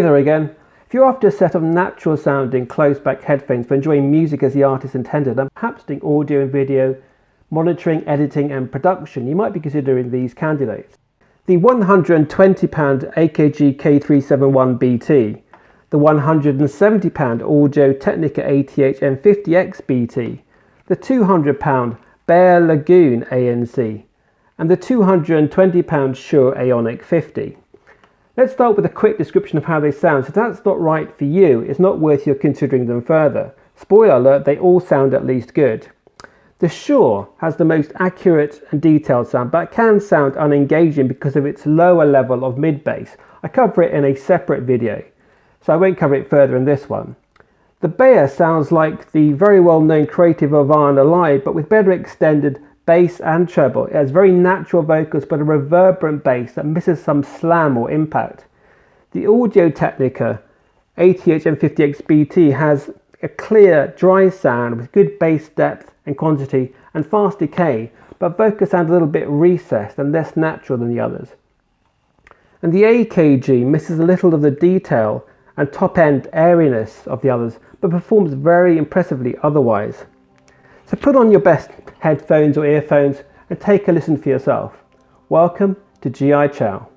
Hey there again. If you're after a set of natural sounding close-back headphones for enjoying music as the artist intended and perhaps doing audio and video, monitoring, editing and production, you might be considering these candidates. The £120 AKG K371-BT, the £170 audio Technica ATH M50xBT, the £200 Beyer Lagoon ANC, and the £220 Shure Aonic 50. Let's start with a quick description of how they sound. So if that's not right for you, it's not worth your considering them further. Spoiler alert, they all sound at least good. The Shure has the most accurate and detailed sound, but can sound unengaging because of its lower level of mid-bass. I cover it in a separate video, so I won't cover it further in this one. The Beyer sounds like the very well-known Creative Havana Live, but with better extended bass and treble. It has very natural vocals but a reverberant bass that misses some slam or impact. The Audio Technica ATH M50xBT has a clear, dry sound with good bass depth and quantity and fast decay, but vocals sound a little bit recessed and less natural than the others. And the AKG misses a little of the detail and top-end airiness of the others, but performs very impressively otherwise. So put on your best headphones or earphones and take a listen for yourself. Welcome to GI Chow.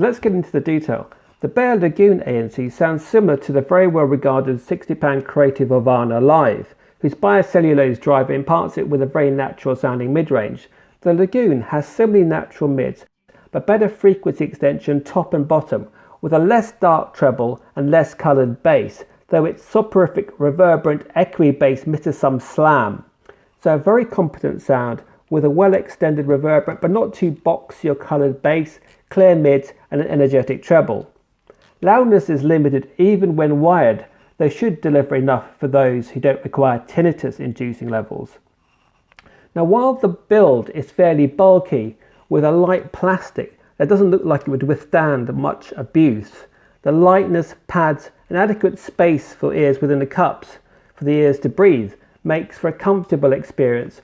So let's get into the detail. The Beyer Lagoon ANC sounds similar to the very well regarded £60 Creative Havana Live, whose biocellulose driver imparts it with a very natural sounding mid-range. The Lagoon has similarly natural mids, but better frequency extension top and bottom, with a less dark treble and less coloured bass, though its soporific, reverberant, echoey bass misses some slam. So a very competent sound with a well extended reverberant but not too boxy or coloured bass, clear mids and an energetic treble. Loudness is limited even when wired, though should deliver enough for those who don't require tinnitus inducing levels. Now while the build is fairly bulky with a light plastic that doesn't look like it would withstand much abuse, the lightness, pads and adequate space for ears within the cups for the ears to breathe makes for a comfortable experience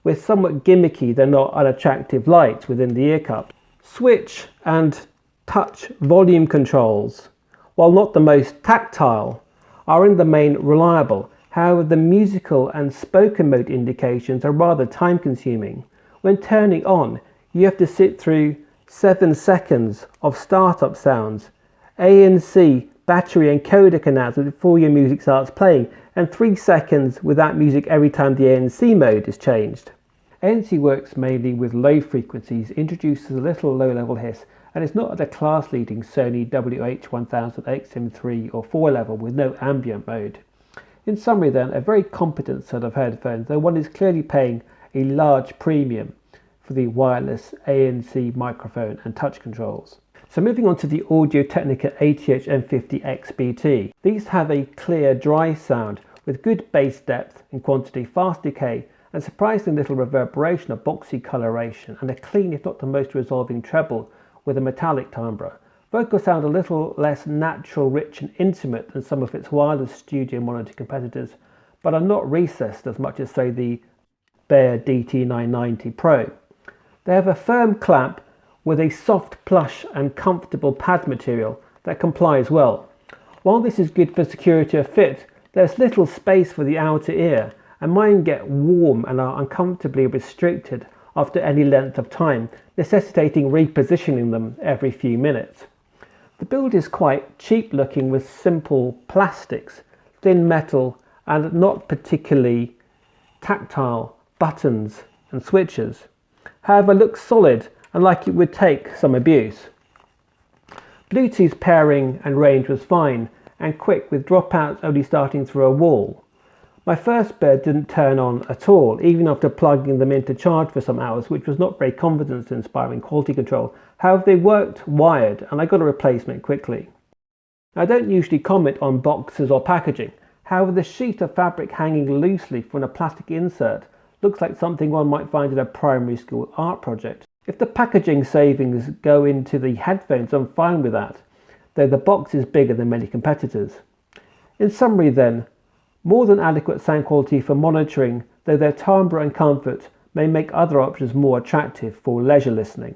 with somewhat gimmicky though not unattractive lights within the ear cup. Switch and touch volume controls, while not the most tactile, are in the main reliable. However, the musical and spoken mode indications are rather time consuming. When turning on, you have to sit through 7 seconds of startup sounds, ANC battery and codec announcement before your music starts playing, and 3 seconds without music every time the ANC mode is changed. ANC works mainly with low frequencies, introduces a little low-level hiss, and is not at the class-leading Sony WH-1000 XM3 or 4 level with no ambient mode. In summary then, a very competent set of headphones, though one is clearly paying a large premium for the wireless ANC microphone and touch controls. So moving on to the Audio Technica ATH M50xBT. These have a clear, dry sound with good bass depth and quantity, fast decay, and surprisingly little reverberation or boxy coloration, and a clean if not the most resolving treble with a metallic timbre. Vocals sound a little less natural, rich and intimate than some of its wireless studio monitor competitors, but are not recessed as much as say the Beyer DT 990 Pro. They have a firm clamp with a soft plush and comfortable pad material that complies well. While this is good for security of fit, there's little space for the outer ear, and mine get warm and are uncomfortably restricted after any length of time, necessitating repositioning them every few minutes. The build is quite cheap looking with simple plastics, thin metal and not particularly tactile buttons and switches. However, looks solid and like it would take some abuse. Bluetooth pairing and range was fine and quick, with dropouts only starting through a wall. My first Beyer didn't turn on at all, even after plugging them in to charge for some hours, which was not very confidence inspiring quality control. However, they worked wired and I got a replacement quickly. I don't usually comment on boxes or packaging. However, the sheet of fabric hanging loosely from a plastic insert looks like something one might find in a primary school art project. If the packaging savings go into the headphones, I'm fine with that, though the box is bigger than many competitors. In summary then, more than adequate sound quality for monitoring, though their timbre and comfort may make other options more attractive for leisure listening.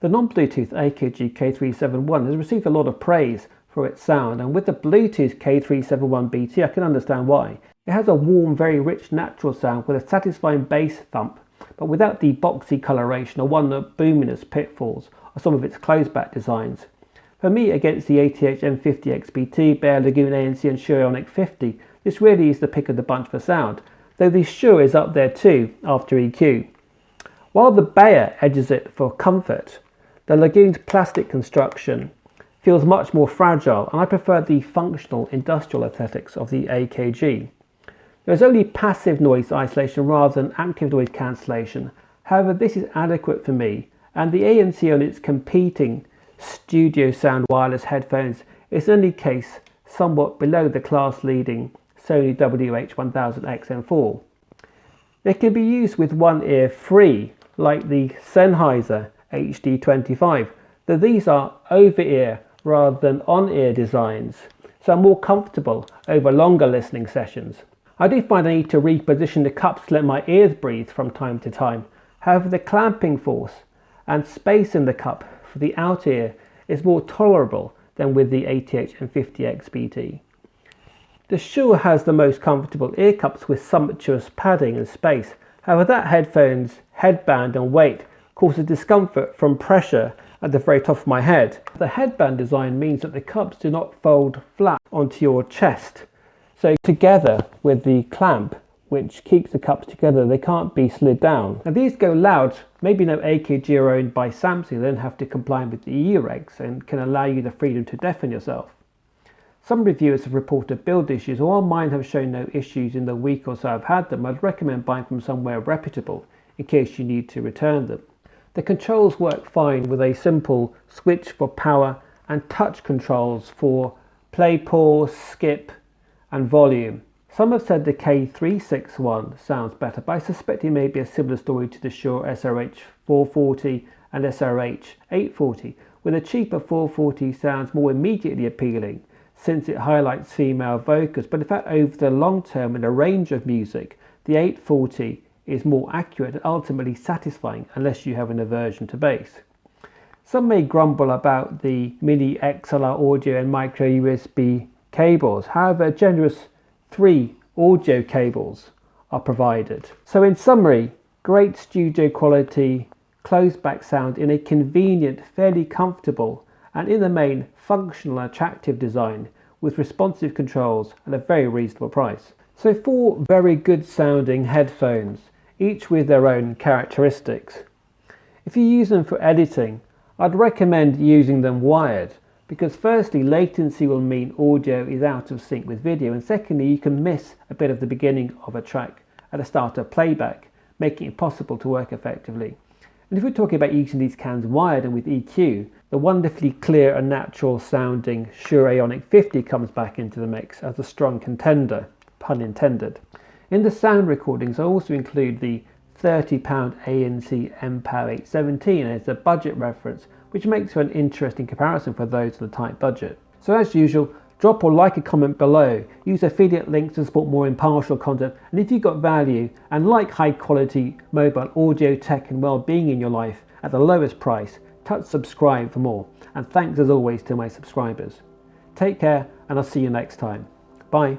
The non-Bluetooth AKG K371 has received a lot of praise for its sound, and with the Bluetooth K371-BT I can understand why. It has a warm, very rich natural sound with a satisfying bass thump, but without the boxy coloration or one-note boominess pitfalls of some of its closed-back designs. For me, against the ATH M50xBT, Beyer Lagoon ANC and Shure Aonic 50, this really is the pick of the bunch for sound, though the Shure is up there too after EQ. While the Beyer edges it for comfort, the Lagoon's plastic construction feels much more fragile, and I prefer the functional industrial aesthetics of the AKG. There is only passive noise isolation rather than active noise cancellation. However, this is adequate for me, and the ANC on its competing studio sound wireless headphones is in any case somewhat below the class-leading Sony WH-1000XM4. They can be used with one ear free, like the Sennheiser HD25, though these are over-ear rather than on-ear designs, so are more comfortable over longer listening sessions. I do find I need to reposition the cups to let my ears breathe from time to time. However, the clamping force and space in the cup for the out ear is more tolerable than with the ATH M50xBT. The Shure has the most comfortable ear cups with sumptuous padding and space. However, that headphone's headband and weight causes discomfort from pressure at the very top of my head. The headband design means that the cups do not fold flat onto your chest. So together with the clamp, which keeps the cups together, they can't be slid down. Now these go loud, maybe no AKG are owned by Samsung, they don't have to comply with the EU regs and can allow you the freedom to deafen yourself. Some reviewers have reported build issues, and while mine have shown no issues in the week or so I've had them, I'd recommend buying from somewhere reputable in case you need to return them. The controls work fine with a simple switch for power and touch controls for play, pause, skip and volume. Some have said the K361 sounds better, but I suspect it may be a similar story to the Shure SRH 440 and SRH 840, where the cheaper 440 sounds more immediately appealing since it highlights female vocals, but in fact over the long term in a range of music, the 840 is more accurate and ultimately satisfying unless you have an aversion to bass. Some may grumble about the mini XLR audio and micro USB cables. However, a generous 3 audio cables are provided. So in summary, great studio quality, closed back sound in a convenient, fairly comfortable and in the main functional and attractive design with responsive controls at a very reasonable price. So 4 very good sounding headphones, each with their own characteristics. If you use them for editing, I'd recommend using them wired, because firstly, latency will mean audio is out of sync with video, and secondly, you can miss a bit of the beginning of a track at the start of playback, making it impossible to work effectively. And if we're talking about using these cans wired and with EQ, the wonderfully clear and natural sounding Shure Aonic 50 comes back into the mix as a strong contender, pun intended. In the sound recordings, I also include the £30 ANC MPower-817 as a budget reference, which makes for an interesting comparison for those on a tight budget. So as usual, drop or like a comment below, use affiliate links to support more impartial content, and if you got value and like high quality mobile audio, tech and well-being in your life at the lowest price, touch subscribe for more, and thanks as always to my subscribers. Take care and I'll see you next time. Bye.